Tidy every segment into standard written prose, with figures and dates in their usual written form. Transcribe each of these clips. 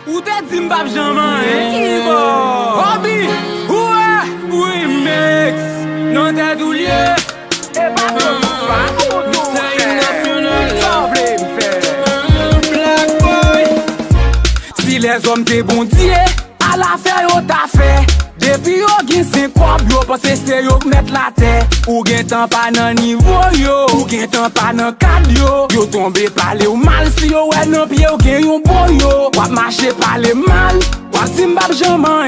Ou te di m'bap jaman, ki bo? Obi, oui, mix, non te doulier. E pa tout, Black boy. Si les hommes te bon diye, à la fè yo ta fè. Depi yo gen 5 kob yo, pense se yo met la tè. Ou gen tan pa nan nivou yo, ou gen tan pa nan kad yo. Yo tombe pale ou mal, si yo wè nan piye yo gen yon boy yo. Wap mache pale mal, wap si m'bap jaman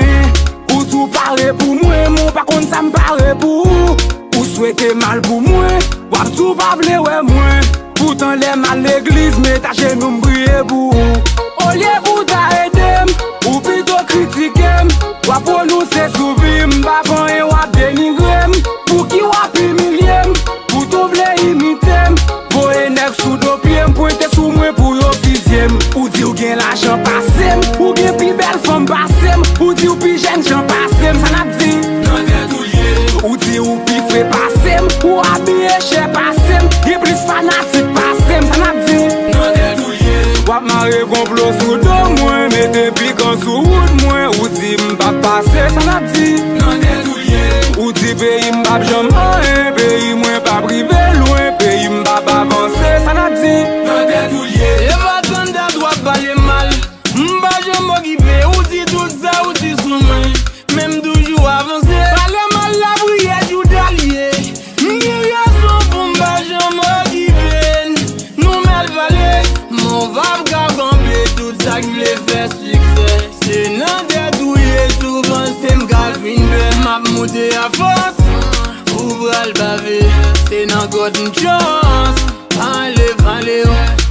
Ou tou pare pou mwen, mon pa kont sa m'pare pou ou souhaite mal pou mwen, wap tou pa vle wè mwen. Pourtant les mal l'église, mais ta genou m'brille pour au lieu pour ta edem, ou plutôt critiquem. Wap prononcer sous vie, m'bavan et wap dénigrem. Pour qui wap humiliem, pour tout vle imitem. Voye nek sous do piem, pointe sous moi pour yo fiziem. Ou di ou gen l'argent passem, ou gen pi belle femme passem. Ou di ou pi jeune j'en passem, ça n'a dit non t'es doulier. Ou di ou pi frais passem, ou habillé cher passem. Y'a plus fanatique passem, ça n'a dit non t'es doulier. Wap mare complot sous do mwen, mette piquant sous route mwen. Ou di m'bap passe, ça n'a dit non t'es doulier. Ou di pays m'bap jaman, pays mwen pa privé loin. Pays m'bap avancer, ça n'a dit non t'es doulier. E va tande doit parler mal, m'ba jaman guibe. Ou di tout ça, ou di sou mwen, même toujours avancer. Parler mal la prière du dalier. M'y raison pour m'ba jaman guibe. Nous mel valer, mon vab ka gambe. Tout ça qui vle faire succès, c'est nan des douilles. Souvent c'est m'gal fin belle. M'a monté à force, ouvre le bavé. C'est nan God une chance, enlève.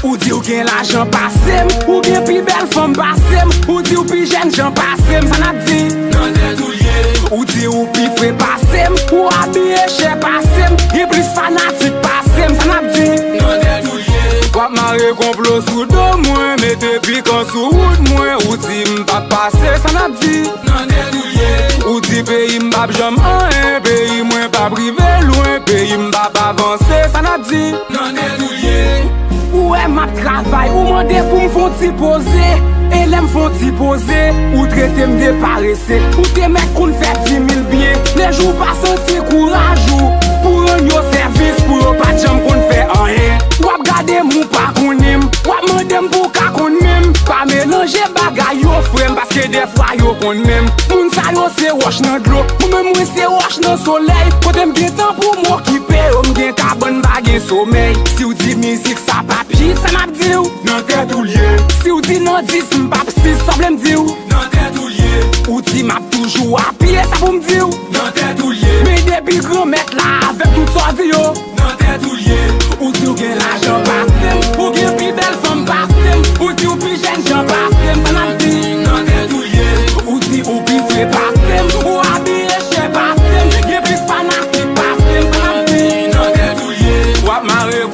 Ou di ou gen l'argent passem, ou gen pi belle femme passem. Ou di ou pi jeune j'en passem, ça n'a dit non t'es doulier. Ou di ou pi frais passem, ou habillé cher passem. Y'a plus fanatique passem, ça n'a dit non t'es doulier. Wap mare complot sous do mwen, mette piquant sous route mwen. Ou di m'bap passe, ça n'a dit non t'es doulier. Ou di pays m'bap jaman, pays mwen pa privé loin. Pays m'bap avancer, ça n'a dit non t'es doulier. Ou est ma travail, ou mande pour m'font t'y poser. Et l'aime font t'y poser, ou traiter m'de paresse. Ou te mettre qu'on fait 10 000 bien. Les jours pas senti courage ou pour un yo service, pour yo pas jam qu'on fait rien. Ou ap gade mou pa konim, ou ap mandem pour ka kon même. Pas mélanger bagay yo frem, parce que des fois yo kon même. Moun sa yo se wash nan d'lo, ou même moi se wash nan soleil. Kote m'gen temps pour m'occuper, ou m'gen ka bonne bagay sommeil. Si ou di musique ça papier, ça n'a dit ou non t'es doulier. Si ou di non 10 m'pap 6, ça vle m'di ou non t'es doulier. Ou di m'a toujours à pied, ça pour m'di ou non t'es doulier. Mais depuis grand mettre là avec tout ça di yo non t'es doulier. Ou di ou gen l'argent passem, ou gen pi belle femme passem. Ou di ou pi jeune j'en passem, ça n'a dit non t'es doulier. Ou di ou pi frais passem, ou habillé cher passem. Gen plus fanatique passem, ça n'a dit non t'es doulier. Wap mare